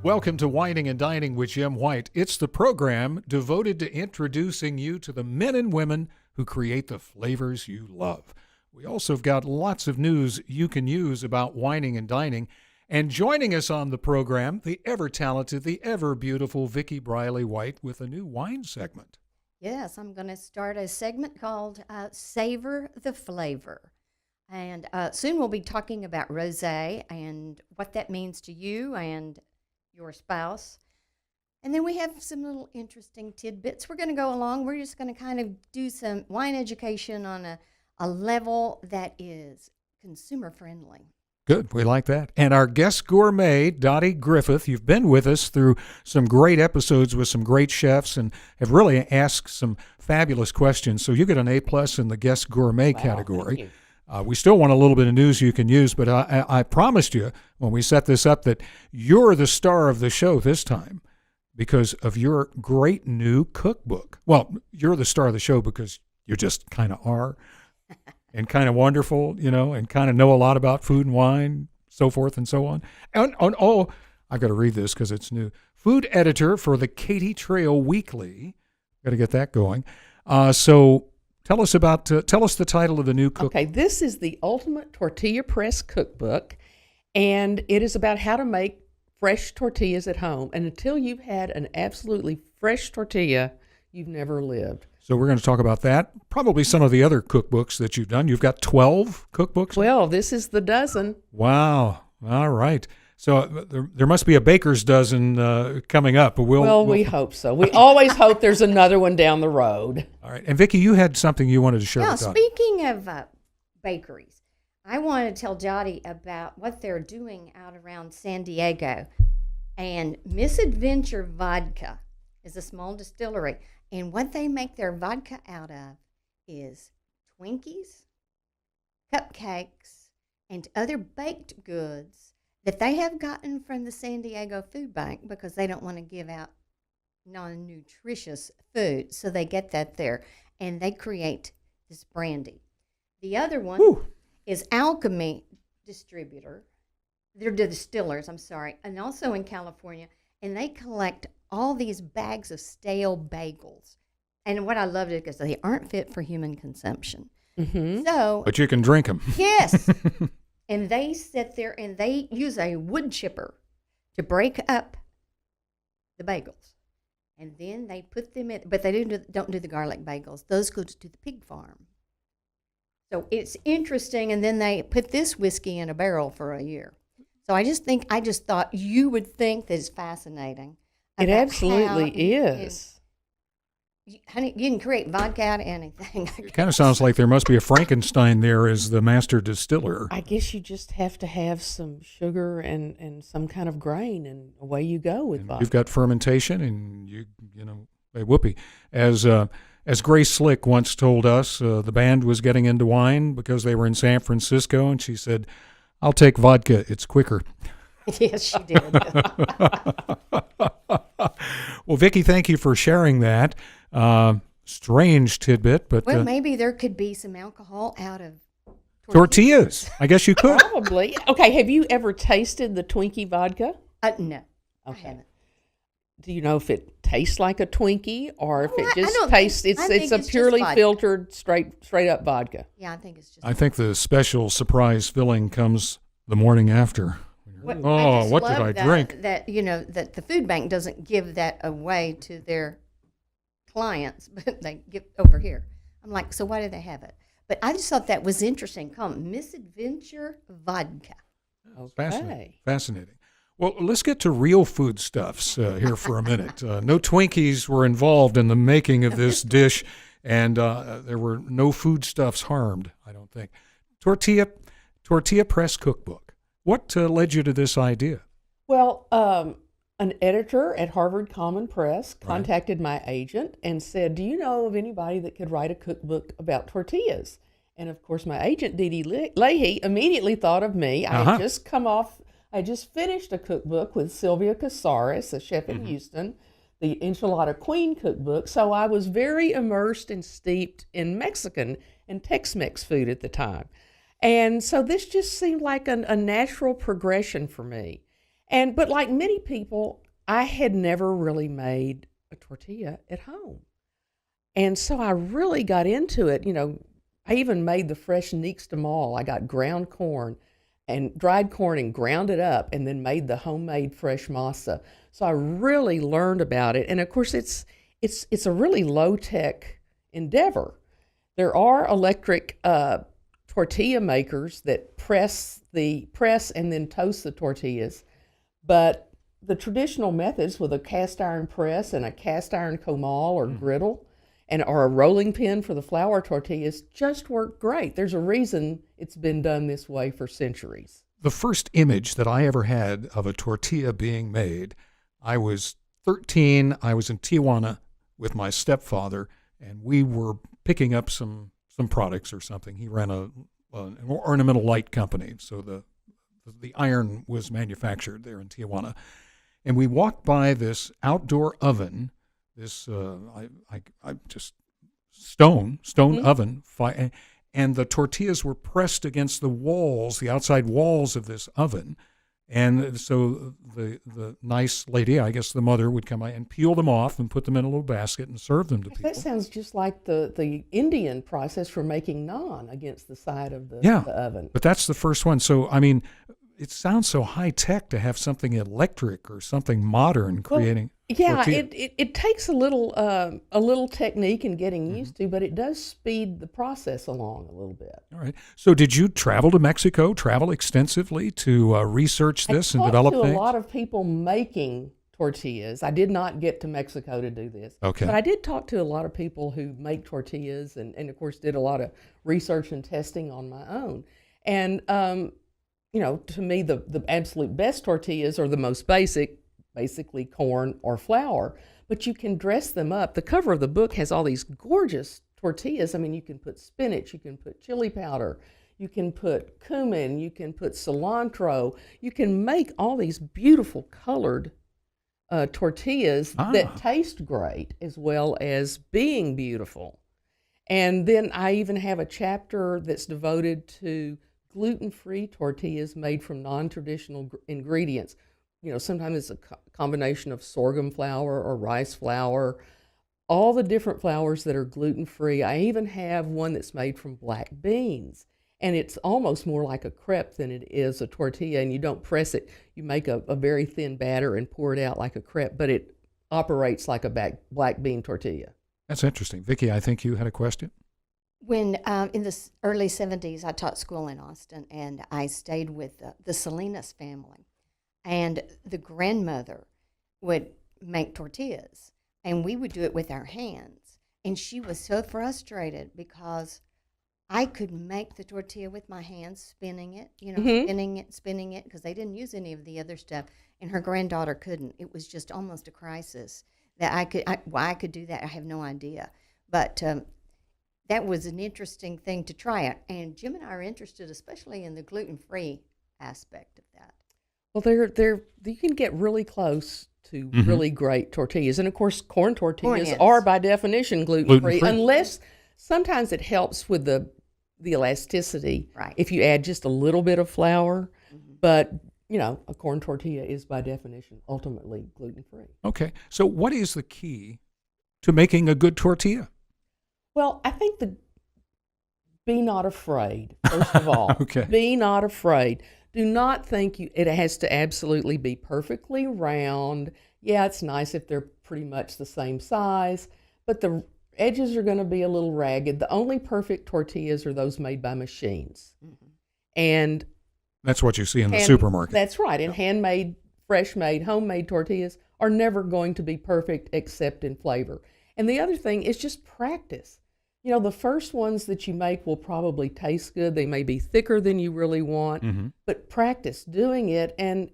Welcome to Whining and Dining with Jim White. It's the program devoted to introducing you to the men and women who create the flavors you love. We also have got lots of news you can use about whining and dining. And joining us on the program, the ever-talented, the ever-beautiful Vicki Briley-White with a new wine segment. Yes, I'm going to start a segment called Savor the Flavor. And soon we'll be talking about rosé and what that means to you and your spouse. And then we have some little interesting tidbits. We're going to go along. We're just going to kind of do some wine education on a level that is consumer friendly. Good. We like that. And our guest gourmet, Dotty Griffith, you've been with us through some great episodes with some great chefs and have really asked some fabulous questions. So you get an A+ in the guest gourmet category. Thank you. We still want a little bit of news you can use, but I promised you when we set this up that you're the star of the show this time because of your great new cookbook. Well, you're the star of the show because you just kind of are and kind of wonderful, you know, and kind of know a lot about food and wine, so forth and so on. And I've got to read this because it's new. Food editor for the Katy Trail Weekly. Got to get that going. So tell us the title of the new cookbook. Okay, this is the Ultimate Tortilla Press Cookbook, and it is about how to make fresh tortillas at home. And until you've had an absolutely fresh tortilla, you've never lived. So we're going to talk about that. Probably some of the other cookbooks that you've done. You've got 12 cookbooks? Well, this is the dozen. Wow. All right. So there must be a baker's dozen coming up. But we hope so. We always hope there's another one down the road. All right. And Vicki, you had something you wanted to share with Dotty. Speaking of bakeries, I want to tell Dotty about what they're doing out around San Diego. And Misadventure Vodka is a small distillery. And what they make their vodka out of is Twinkies, cupcakes, and other baked goods that they have gotten from the San Diego Food Bank because they don't want to give out non-nutritious food. So they get that there, and they create this brandy. The other one is Alchemy Distributor. They're the distillers, I'm sorry, and also in California, and they collect all these bags of stale bagels. And what I loved it is they aren't fit for human consumption. Mm-hmm. But you can drink them. Yes. And they sit there and they use a wood chipper to break up the bagels. And then they put them in, but they don't do the garlic bagels. Those go to the pig farm. So it's interesting. And then they put this whiskey in a barrel for a year. So I just thought you would think that it's fascinating. It absolutely is. Honey, you can create vodka out of anything. It kind of sounds like there must be a Frankenstein there as the master distiller. I guess you just have to have some sugar and some kind of grain, and away you go with vodka. You've got fermentation, and you know, hey, whoopee. As Grace Slick once told us, the band was getting into wine because they were in San Francisco, and she said, "I'll take vodka. It's quicker." Yes, she did. Well, Vicki, thank you for sharing that. Strange tidbit, but well, maybe there could be some alcohol out of tortillas. I guess you could. Probably. Okay, have you ever tasted the Twinkie vodka? No, Okay. I haven't. Do you know if it tastes like a Twinkie or if it just don't tastes? think- I think It's a it's just purely vodka. filtered, straight up vodka. Yeah, I think it's just. I think the special surprise filling comes the morning after. What What did I drink? That that the food bank doesn't give that away to their clients, but they give over here. I'm like, so why do they have it? But I just thought that was interesting. Come, Misadventure Vodka. Fascinating. Well, let's get to real foodstuffs here for a minute. No Twinkies were involved in the making of this dish, and there were no foodstuffs harmed, I don't think. Tortilla Press Cookbook. What led you to this idea? Well, an editor at Harvard Common Press contacted my agent and said, "Do you know of anybody that could write a cookbook about tortillas?" And of course, my agent, Dee Leahy, immediately thought of me. I had just finished a cookbook with Sylvia Casares, a chef in Houston, the Enchilada Queen cookbook. So I was very immersed and steeped in Mexican and Tex-Mex food at the time. And so this just seemed like a natural progression for me. But like many people, I had never really made a tortilla at home. And so I really got into it. I even made the fresh nixtamal. I got ground corn and dried corn and ground it up and then made the homemade fresh masa. So I really learned about it. And of course, it's a really low-tech endeavor. There are electric tortilla makers that press and then toast the tortillas. But the traditional methods with a cast iron press and a cast iron comal or griddle or a rolling pin for the flour tortillas just work great. There's a reason it's been done this way for centuries. The first image that I ever had of a tortilla being made, I was 13. I was in Tijuana with my stepfather, and we were picking up some products or something. He ran an ornamental light company, so the iron was manufactured there in Tijuana. And we walked by this outdoor oven, this just stone oven, and the tortillas were pressed against the walls, the outside walls of this oven. And so the nice lady, I guess the mother, would come by and peel them off and put them in a little basket and serve them to people. That sounds just like the Indian process for making naan against the side of the oven. But that's the first one. So, I mean, it sounds so high-tech to have something electric or something modern creating. Yeah, it takes a little technique in getting used to, but it does speed the process along a little bit. All right. So did you travel to Mexico, travel extensively to research this and develop things? I talked to a lot of people making tortillas. I did not get to Mexico to do this. Okay. But I did talk to a lot of people who make tortillas and of course, did a lot of research and testing on my own. And, to me, the absolute best tortillas are the most basic, basically corn or flour, but you can dress them up. The cover of the book has all these gorgeous tortillas. I mean, you can put spinach, you can put chili powder, you can put cumin, you can put cilantro. You can make all these beautiful colored tortillas that taste great as well as being beautiful. And then I even have a chapter that's devoted to gluten-free tortillas made from non-traditional ingredients. Sometimes it's a combination of sorghum flour or rice flour, all the different flours that are gluten-free. I even have one that's made from black beans, and it's almost more like a crepe than it is a tortilla, and you don't press it. You make a very thin batter and pour it out like a crepe, but it operates like a black bean tortilla. That's interesting. Vicki, I think you had a question? When in the early 70s, I taught school in Austin, and I stayed with the Salinas family. And the grandmother would make tortillas, and we would do it with our hands. And she was so frustrated because I could make the tortilla with my hands, spinning it, spinning it, because they didn't use any of the other stuff. And her granddaughter couldn't. It was just almost a crisis that why I could do that, I have no idea. But that was an interesting thing to try it. And Jim and I are interested, especially in the gluten-free aspect of that. Well, you can get really close to really great tortillas. And of course, corn tortillas are by definition gluten-free, unless sometimes it helps with the elasticity if you add just a little bit of flour. But, a corn tortilla is by definition ultimately gluten-free. Okay. So what is the key to making a good tortilla? Well, I think be not afraid, first of all. Okay. Be not afraid. Do not think it has to absolutely be perfectly round. Yeah, it's nice if they're pretty much the same size, but the edges are going to be a little ragged. The only perfect tortillas are those made by machines. And that's what you see in the supermarket. That's right. And handmade, fresh-made, homemade tortillas are never going to be perfect except in flavor. And the other thing is just practice. The first ones that you make will probably taste good. They may be thicker than you really want, but practice doing it. And,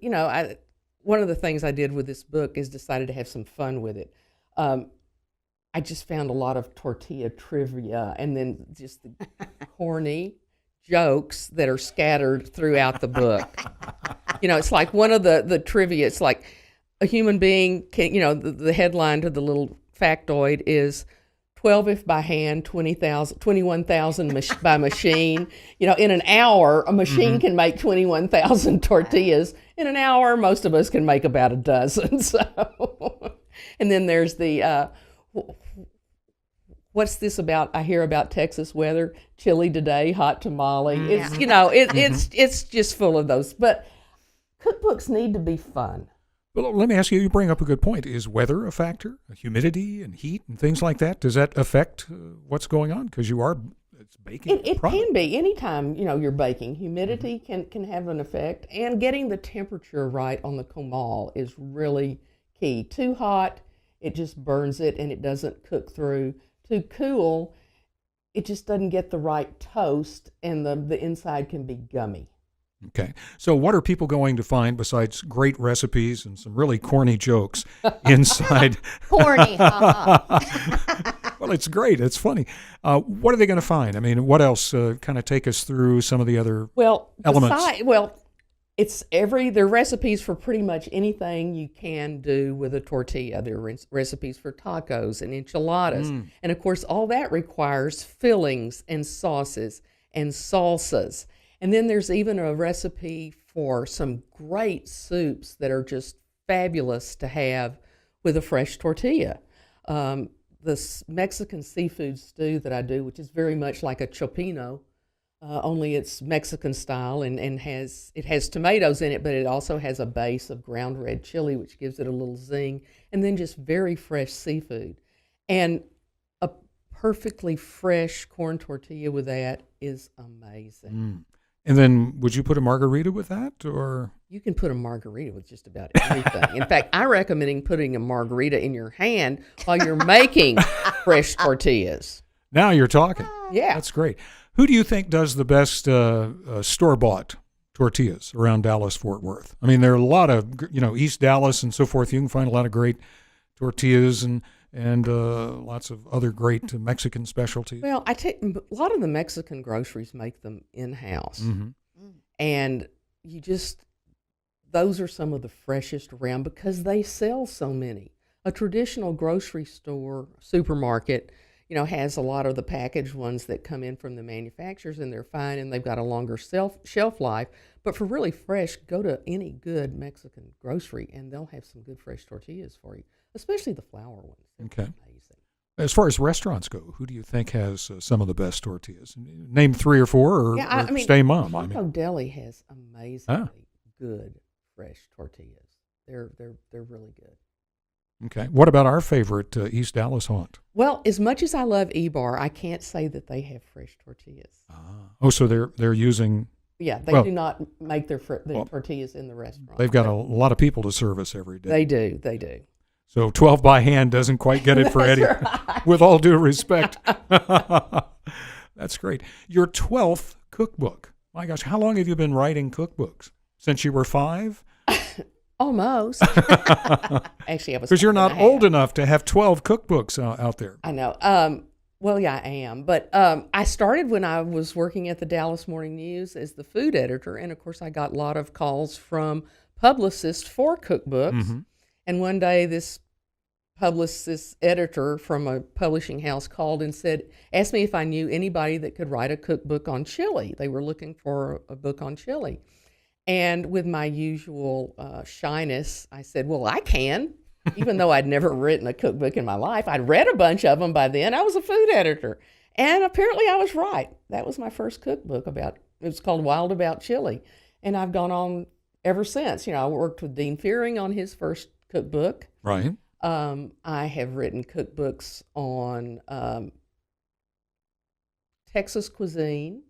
one of the things I did with this book is decided to have some fun with it. I just found a lot of tortilla trivia and then just the corny jokes that are scattered throughout the book. It's like one of the trivia, it's like a human being can, the headline to the little factoid is 12 if by hand, 21,000 by machine. You know, in an hour, a machine can make 21,000 tortillas. In an hour, most of us can make about a dozen. So, and then there's the, what's this about? I hear about Texas weather, chilly today, hot tamale. It's, you know, it's just full of those. But cookbooks need to be fun. Well, let me ask you, you bring up a good point. Is weather a factor? Humidity and heat and things like that? Does that affect what's going on? Because it's baking. It can be. Anytime, you know, you're baking, humidity can have an effect. And getting the temperature right on the comal is really key. Too hot, it just burns it and it doesn't cook through. Too cool, it just doesn't get the right toast and the inside can be gummy. Okay. So what are people going to find besides great recipes and some really corny jokes inside? Corny, Well, it's great. It's funny. What are they going to find? I mean, what else? Kind of take us through some of the other elements. There are recipes for pretty much anything you can do with a tortilla. There are recipes for tacos and enchiladas. And of course, all that requires fillings and sauces and salsas. And then there's even a recipe for some great soups that are just fabulous to have with a fresh tortilla. The Mexican seafood stew that I do, which is very much like a chopino, only it's Mexican style and it has tomatoes in it, but it also has a base of ground red chili, which gives it a little zing, and then just very fresh seafood. And a perfectly fresh corn tortilla with that is amazing. And then would you put a margarita with that, or? You can put a margarita with just about anything. In fact, I recommend putting a margarita in your hand while you're making fresh tortillas. Now you're talking. Yeah. That's great. Who do you think does the best store-bought tortillas around Dallas-Fort Worth? I mean, there are a lot of, East Dallas and so forth. You can find a lot of great tortillas and lots of other great Mexican specialties. Well, a lot of the Mexican groceries make them in-house. And those are some of the freshest around because they sell so many. A traditional grocery store, supermarket, has a lot of the packaged ones that come in from the manufacturers, and they're fine, and they've got a longer shelf life. But for really fresh, go to any good Mexican grocery, and they'll have some good fresh tortillas for you, especially the flour ones. They're amazing. As far as restaurants go, who do you think has some of the best tortillas? Name 3 or 4, or stay mum. Taco Deli has amazingly good fresh tortillas. They're really good. Okay. What about our favorite East Dallas haunt? Well, as much as I love E-Bar, I can't say that they have fresh tortillas. Oh, so they're using. Yeah, they do not make their tortillas in the restaurant. They've got a lot of people to service every day. They do. So 12 by hand doesn't quite get it for Eddie, right. With all due respect. That's great. Your 12th cookbook. My gosh, how long have you been writing cookbooks? Since you were 5? Almost. Actually, I was. Because you're not old enough to have 12 cookbooks out there. I know. Well, yeah, I am. But I started when I was working at the Dallas Morning News as the food editor. And, of course, I got a lot of calls from publicists for cookbooks. And one day this publicist editor from a publishing house called and asked me if I knew anybody that could write a cookbook on chili. They were looking for a book on chili. And with my usual shyness, I said, well, I can. Even though I'd never written a cookbook in my life, I'd read a bunch of them by then. I was a food editor. And apparently I was right. That was my first cookbook it was called Wild About Chili. And I've gone on ever since. I worked with Dean Fearing on his first cookbook. Right. I have written cookbooks on Texas cuisine,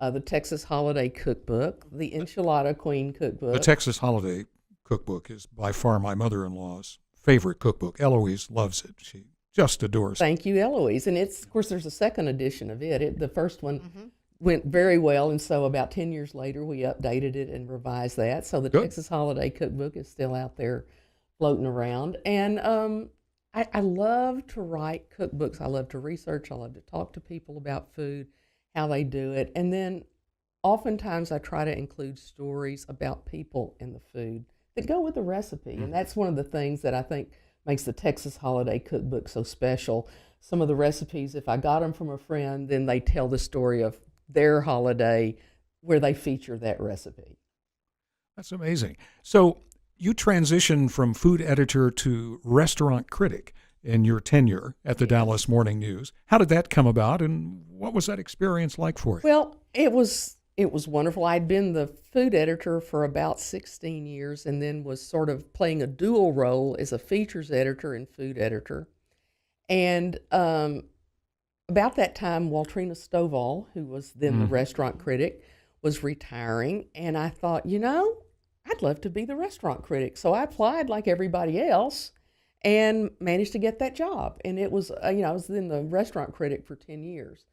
the Texas Holiday Cookbook, the Enchilada Queen Cookbook. The Texas Holiday Cookbook is by far my mother-in-law's favorite cookbook. Eloise loves it. She just adores it. Thank you, Eloise. And of course, there's a second edition of it. The first one went very well, and so about 10 years later, we updated it and revised that. So the Texas Holiday Cookbook is still out there floating around. And I love to write cookbooks. I love to research. I love to talk to people about food, how they do it. And then oftentimes I try to include stories about people in the food that go with the recipe. And that's one of the things that I think makes the Texas Holiday Cookbook so special. some of the recipes, if I got them from a friend, then they tell the story of their holiday where they feature that recipe. That's amazing. So you transitioned from food editor to restaurant critic in your tenure at the Dallas Morning News. How did that come about, and what was that experience like for you? Well, it was wonderful. I'd been the food editor for about 16 years and then was sort of playing a dual role as a features editor and food editor. And about that time, Waltrina Stovall, who was then the restaurant critic, was retiring. And I thought, I'd love to be the restaurant critic. So I applied like everybody else and managed to get that job. And it was, I was then the restaurant critic for 10 years.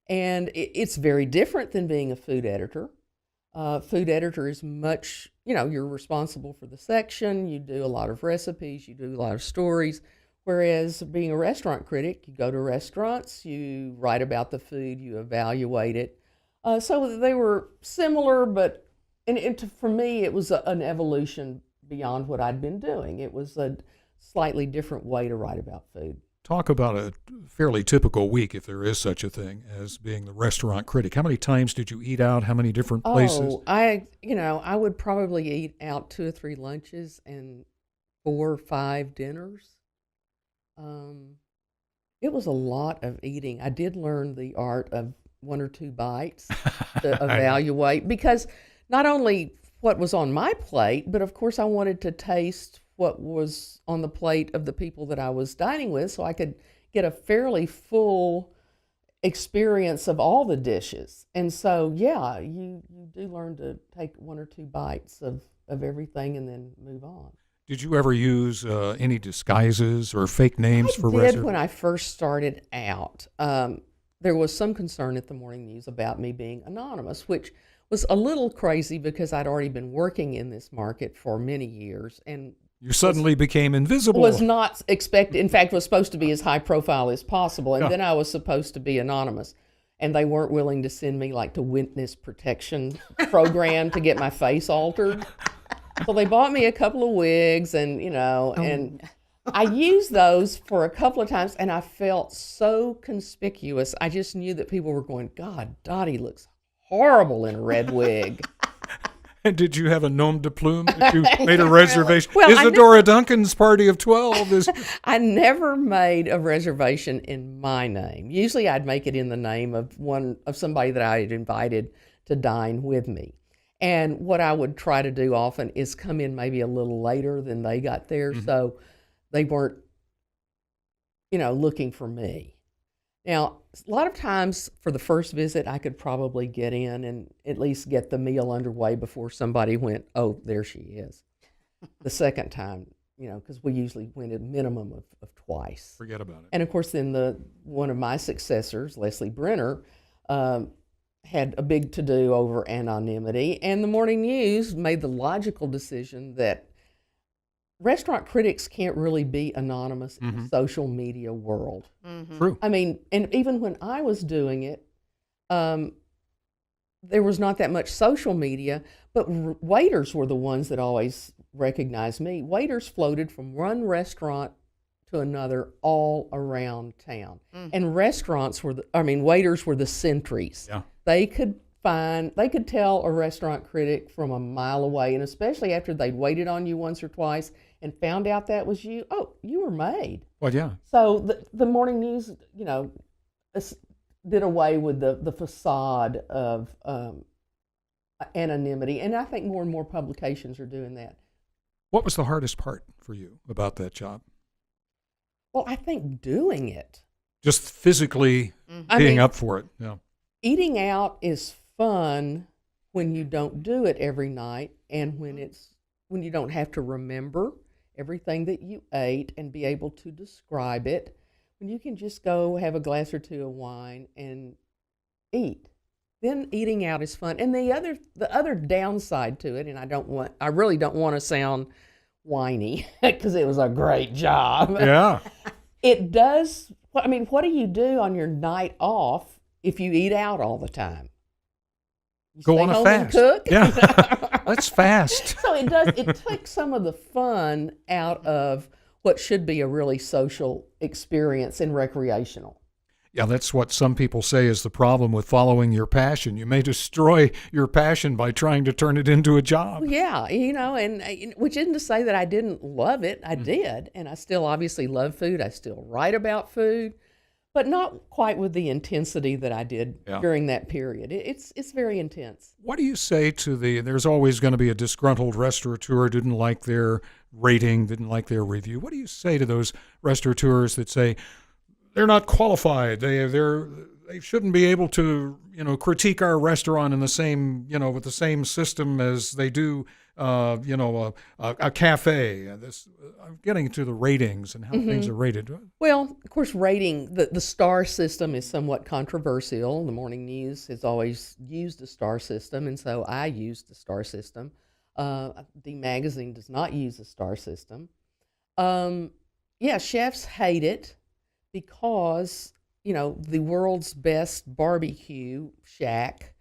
And it's very different than being a food editor. Food editor is much, you're responsible for the section, you do a lot of recipes, you do a lot of stories. Whereas being a restaurant critic, you go to restaurants, you write about the food, you evaluate it. So they were similar, but for me, it was an evolution beyond what I'd been doing. It was a slightly different way to write about food. Talk about a fairly typical week, if there is such a thing, as being the restaurant critic. How many times did you eat out? How many different places? Oh, I would probably eat out 2 or 3 lunches and 4 or 5 dinners. It was a lot of eating. I did learn the art of 1 or 2 bites to evaluate, because not only what was on my plate, but of course I wanted to taste what was on the plate of the people that I was dining with, so I could get a fairly full experience of all the dishes. And so, yeah, you do learn to take 1 or 2 bites of everything and then move on. Did you ever use any disguises or fake names for I did restaurants? when I first started out. There was some concern at the Morning News about me being anonymous, which was a little crazy because I'd already been working in this market for many years and you suddenly became invisible. Was not expected. In fact, was supposed to be as high profile as possible, and then I was supposed to be anonymous, and they weren't willing to send me like to witness protection program to get my face altered. So they bought me a couple of wigs, and and I used those for a couple of times, and I felt so conspicuous. I just knew that people were going, "God, Dotty looks horrible in a red wig." And did you have a nom de plume that you made a reservation? Well, Isadora Duncan's party of 12. I never made a reservation in my name. Usually I'd make it in the name of somebody that I had invited to dine with me. And what I would try to do often is come in maybe a little later than they got there, so they weren't, looking for me. Now, a lot of times for the first visit, I could probably get in and at least get the meal underway before somebody went, "Oh, there she is." The second time, because we usually went a minimum of twice. Forget about it. And of course, then one of my successors, Leslie Brenner, had a big to-do over anonymity, and the Morning News made the logical decision that restaurant critics can't really be anonymous in the social media world. True. I mean, and even when I was doing it, there was not that much social media, but waiters were the ones that always recognized me. Waiters floated from one restaurant to another all around town. And waiters were the sentries. Yeah. They could tell a restaurant critic from a mile away, and especially after they'd waited on you once or twice and found out that was you. Oh, you were made. Well, yeah. So the Morning News, did away with the facade of anonymity, and I think more and more publications are doing that. What was the hardest part for you about that job? Well, I think doing it. Just physically being up for it. Yeah. Eating out is fun when you don't do it every night, and when you don't have to remember everything that you ate and be able to describe it, when you can just go have a glass or 2 of wine and eat. Then eating out is fun. And the other downside to it, and I really don't want to sound whiny because it was a great job. Yeah. It does. What do you do on your night off if you eat out all the time? You Go stay on a home fast. and cook? Yeah. That's fast. So it took some of the fun out of what should be a really social experience and recreational. Yeah, that's what some people say is the problem with following your passion. You may destroy your passion by trying to turn it into a job. Well, yeah, and which isn't to say that I didn't love it. I did, and I still obviously love food. I still write about food, but not quite with the intensity that I did during that period. It's very intense. What do you say to there's always going to be a disgruntled restaurateur, didn't like their rating, didn't like their review. What do you say to those restaurateurs that say, they're not qualified. They shouldn't be able to critique our restaurant in the same with the same system as they do a cafe. I'm getting to the ratings and how things are rated. Well, of course, rating the star system is somewhat controversial. The Morning News has always used a star system, and so I used the star system. The magazine does not use a star system. Chefs hate it, because the world's best barbecue shack,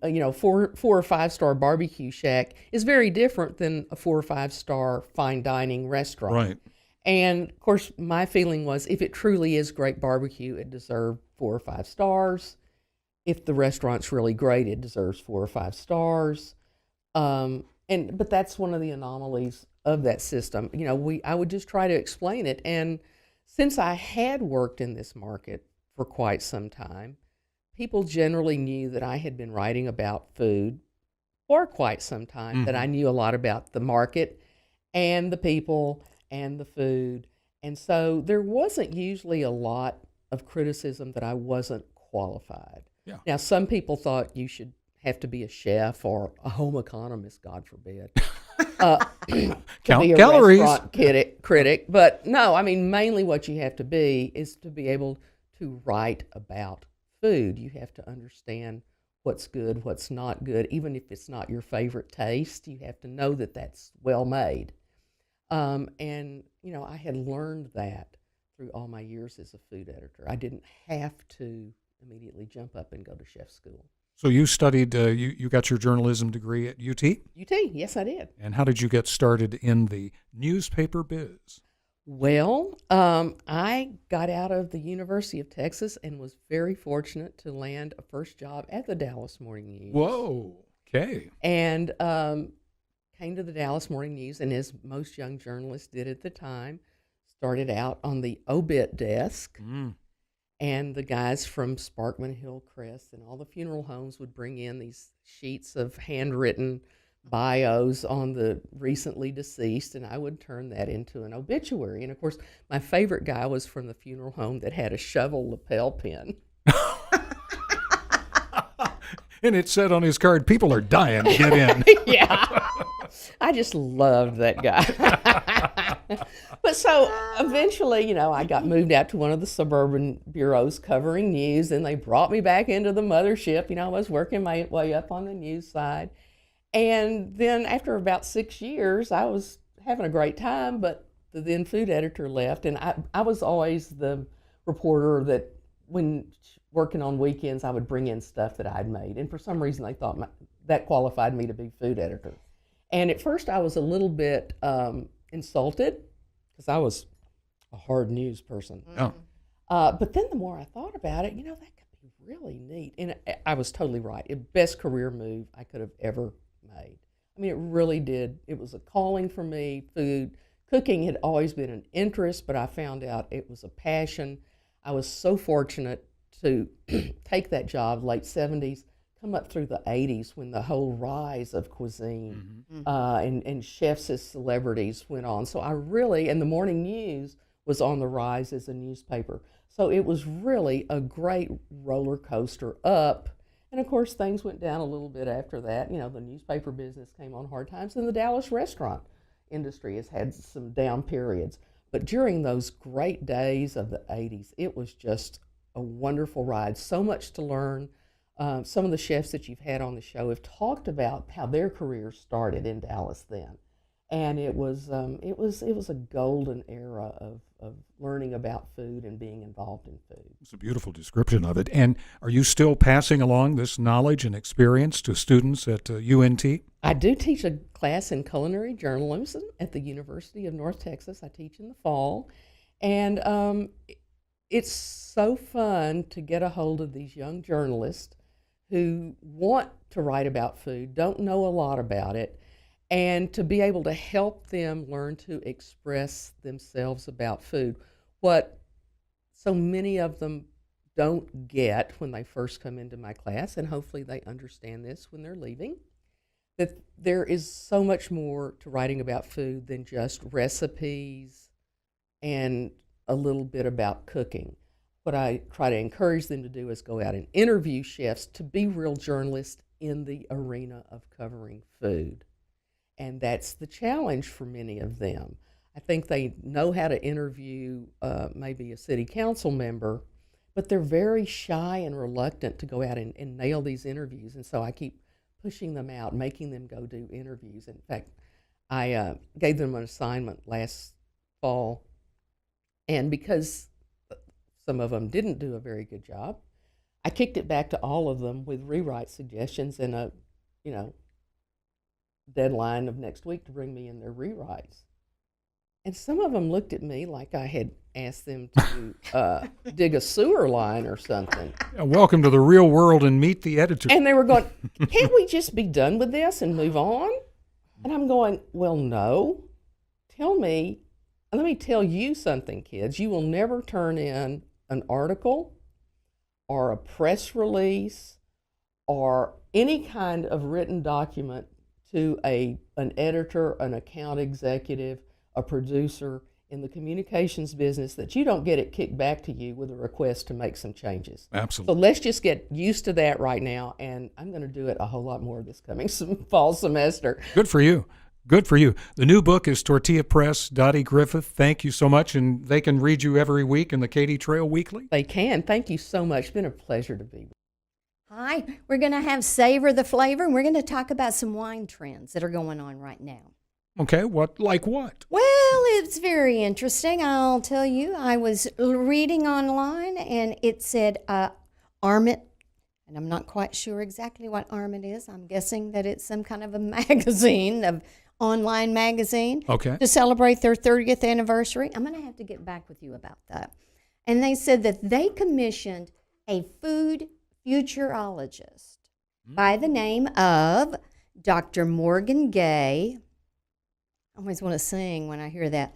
4 or 5 star barbecue shack, is very different than a 4 or 5 star fine dining restaurant. Right. And of course, my feeling was, if it truly is great barbecue, it deserved 4 or 5 stars. If the restaurant's really great, it deserves 4 or 5 stars. But that's one of the anomalies of that system. I would just try to explain it. And since I had worked in this market for quite some time, people generally knew that I had been writing about food for quite some time, that I knew a lot about the market and the people and the food. And so there wasn't usually a lot of criticism that I wasn't qualified. Yeah. Now, some people thought you should have to be a chef or a home economist, God forbid. Count be a calories. Restaurant critic. But no, I mean, mainly what you have to be is to be able to write about food. You have to understand what's good, what's not good. Even if it's not your favorite taste, you have to know that that's well made. I had learned that through all my years as a food editor. I didn't have to immediately jump up and go to chef school. So you studied, you got your journalism degree at UT? UT, yes, I did. And how did you get started in the newspaper biz? Well, I got out of the University of Texas and was very fortunate to land a first job at the Dallas Morning News. Whoa, okay. And came to the Dallas Morning News, and as most young journalists did at the time, started out on the obit desk. And the guys from Sparkman Hillcrest and all the funeral homes would bring in these sheets of handwritten bios on the recently deceased, and I would turn that into an obituary. And of course, my favorite guy was from the funeral home that had a shovel lapel pin. And it said on his card, people are dying to get in. Yeah. I just loved that guy. But so eventually, I got moved out to one of the suburban bureaus covering news, and they brought me back into the mothership. I was working my way up on the news side. And then after about 6 years, I was having a great time, but the then food editor left, and I was always the reporter that when working on weekends, I would bring in stuff that I'd made. And for some reason, they thought that qualified me to be food editor. And at first, I was a little bit insulted, because I was a hard news person. Oh. But then the more I thought about it, that could be really neat. And I was totally right. Best career move I could have ever made. I mean, it really did. It was a calling for me. Food, cooking had always been an interest, but I found out it was a passion. I was so fortunate to take that job, late 70s, come up through the 80s when the whole rise of cuisine and chefs as celebrities went on. So and the Morning News was on the rise as a newspaper. So it was really a great roller coaster up. And of course, things went down a little bit after that. The newspaper business came on hard times, and the Dallas restaurant industry has had some down periods. But during those great days of the 80s, it was just a wonderful ride. So much to learn. Some of the chefs that you've had on the show have talked about how their careers started in Dallas then, and it was a golden era of learning about food and being involved in food. It's a beautiful description of it. And are you still passing along this knowledge and experience to students at UNT? I do teach a class in culinary journalism at the University of North Texas. I teach in the fall. And it's so fun to get a hold of these young journalists who want to write about food, don't know a lot about it, and to be able to help them learn to express themselves about food. What so many of them don't get when they first come into my class, and hopefully they understand this when they're leaving, that there is so much more to writing about food than just recipes and a little bit about cooking. What I try to encourage them to do is go out and interview chefs to be real journalists in the arena of covering food. And that's the challenge for many of them. I think they know how to interview maybe a city council member, but they're very shy and reluctant to go out and nail these interviews. And so I keep pushing them out, making them go do interviews. In fact, I gave them an assignment last fall, and because some of them didn't do a very good job, I kicked it back to all of them with rewrite suggestions and a, deadline of next week to bring me in their rewrites. And some of them looked at me like I had asked them to dig a sewer line or something. Welcome to the real world and meet the editor. And they were going, can't we just be done with this and move on? And I'm going, well, no. Let me tell you something, kids. You will never turn in an article or a press release or any kind of written document to an editor, an account executive, a producer in the communications business that you don't get it kicked back to you with a request to make some changes. Absolutely. So let's just get used to that right now, and I'm going to do it a whole lot more this coming fall semester. Good for you. Good for you. The new book is Tortilla Press, Dotty Griffith. Thank you so much, and they can read you every week in the Katy Trail Weekly? They can. Thank you so much. It's been a pleasure to be with you. Hi, we're going to have Savor the Flavor, and we're going to talk about some wine trends that are going on right now. Okay, like what? Well, it's very interesting. I'll tell you, I was reading online, and it said Armit, and I'm not quite sure exactly what Armit is. I'm guessing that it's some kind of a magazine, of online magazine, okay, to celebrate their 30th anniversary. I'm going to have to get back with you about that. And they said that they commissioned a food futurologist by the name of Dr. Morgan Gay. I always want to sing when I hear that.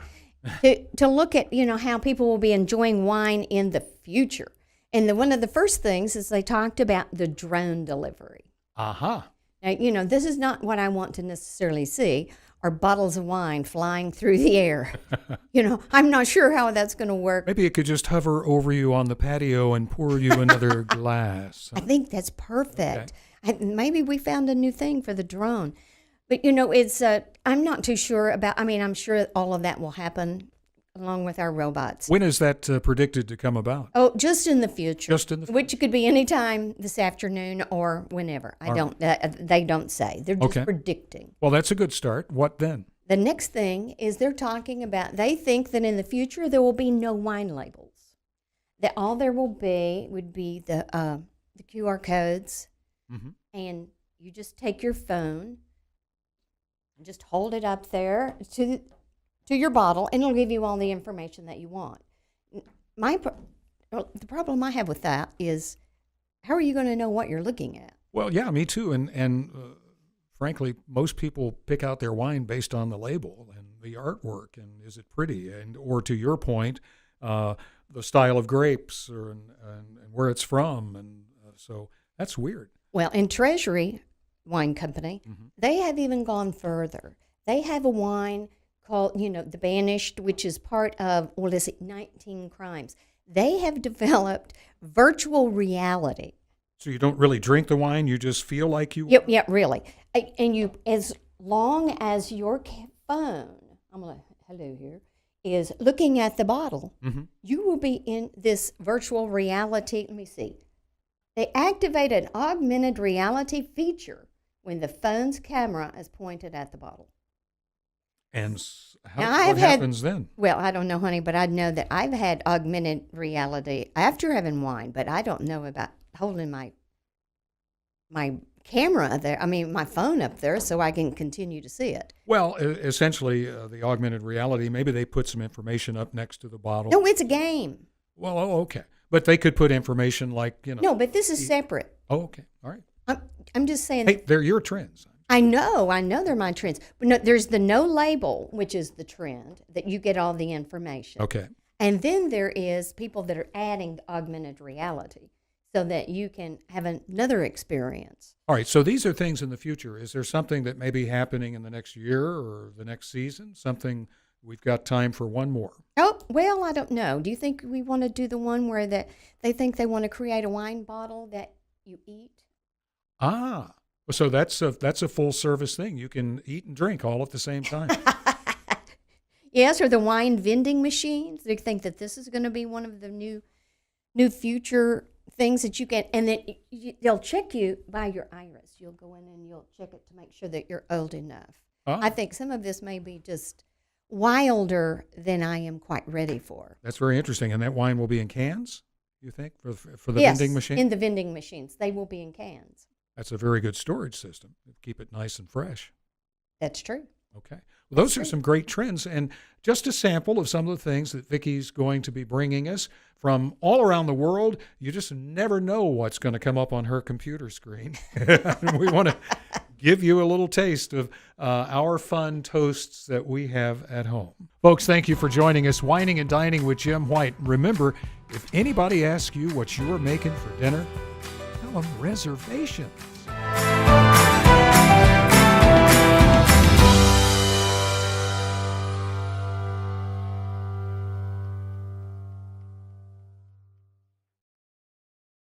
to look at, how people will be enjoying wine in the future. And one of the first things is they talked about the drone delivery. Uh-huh. Now, this is not what I want to necessarily see, are bottles of wine flying through the air. I'm not sure how that's going to work. Maybe it could just hover over you on the patio and pour you another glass. I think that's perfect. Okay. Maybe we found a new thing for the drone. But, it's, I'm not too sure about, I'm sure all of that will happen along with our robots. When is that predicted to come about? Oh, just in the future. Just in the future. Which could be any time this afternoon or whenever. They don't say. They're just predicting. Well, that's a good start. What then? The next thing is they're talking about, they think that in the future there will be no wine labels. That all there will be would be the QR codes, and you just take your phone and just hold it up there to your bottle, and it'll give you all the information that you want. The problem I have with that is, how are you going to know what you're looking at? Well, yeah, me too. And frankly, most people pick out their wine based on the label and the artwork, and is it pretty, or to your point, the style of grapes and where it's from, and so that's weird. Well, in Treasury Wine Company, they have even gone further. They have a wine called, the Banished, which is part of, 19 Crimes. They have developed virtual reality. So you don't really drink the wine, you just feel like you... Yeah, really. And you, as long as your phone, hello here, is looking at the bottle, you will be in this virtual reality. Let me see. They activate an augmented reality feature when the phone's camera is pointed at the bottle. And Now, what happens then? Well, I don't know, honey, but I know that I've had augmented reality after having wine, but I don't know about holding my camera there. I mean, my phone up there, so I can continue to see it. Well, essentially, the augmented reality, maybe they put some information up next to the bottle. No, it's a game. Well, okay. But they could put information like, No, but this is separate. Oh, okay. All right. I'm just saying. Hey, they're your trends. I know they're my trends. But no, there's the no label, which is the trend, that you get all the information. Okay. And then there is people that are adding augmented reality so that you can have another experience. All right. So these are things in the future. Is there something that may be happening in the next year or the next season? Something we've got time for one more. Oh, well, I don't know. Do you think we want to do the one where they think they want to create a wine bottle that you eat? Ah. So that's a full service thing. You can eat and drink all at the same time. Yes, or the wine vending machines. They think that this is going to be one of the new future things that you get, and then they'll check you by your iris. You'll go in and you'll check it to make sure that you're old enough. Ah. I think some of this may be just wilder than I am quite ready for. That's very interesting. And that wine will be in cans, you think, for the Yes, vending machine? in the vending machines. They will be in cans. That's a very good storage system. Keep it nice and fresh. That's true. Okay. Well, those are some great trends, and just a sample of some of the things that Vicki's going to be bringing us from all around the world. You just never know what's going to come up on her computer screen. We want to give you a little taste of our fun toasts that we have at home. Folks, thank you for joining us. Wining and Dining with Jim White. Remember, if anybody asks you what you're making for dinner, tell them reservation.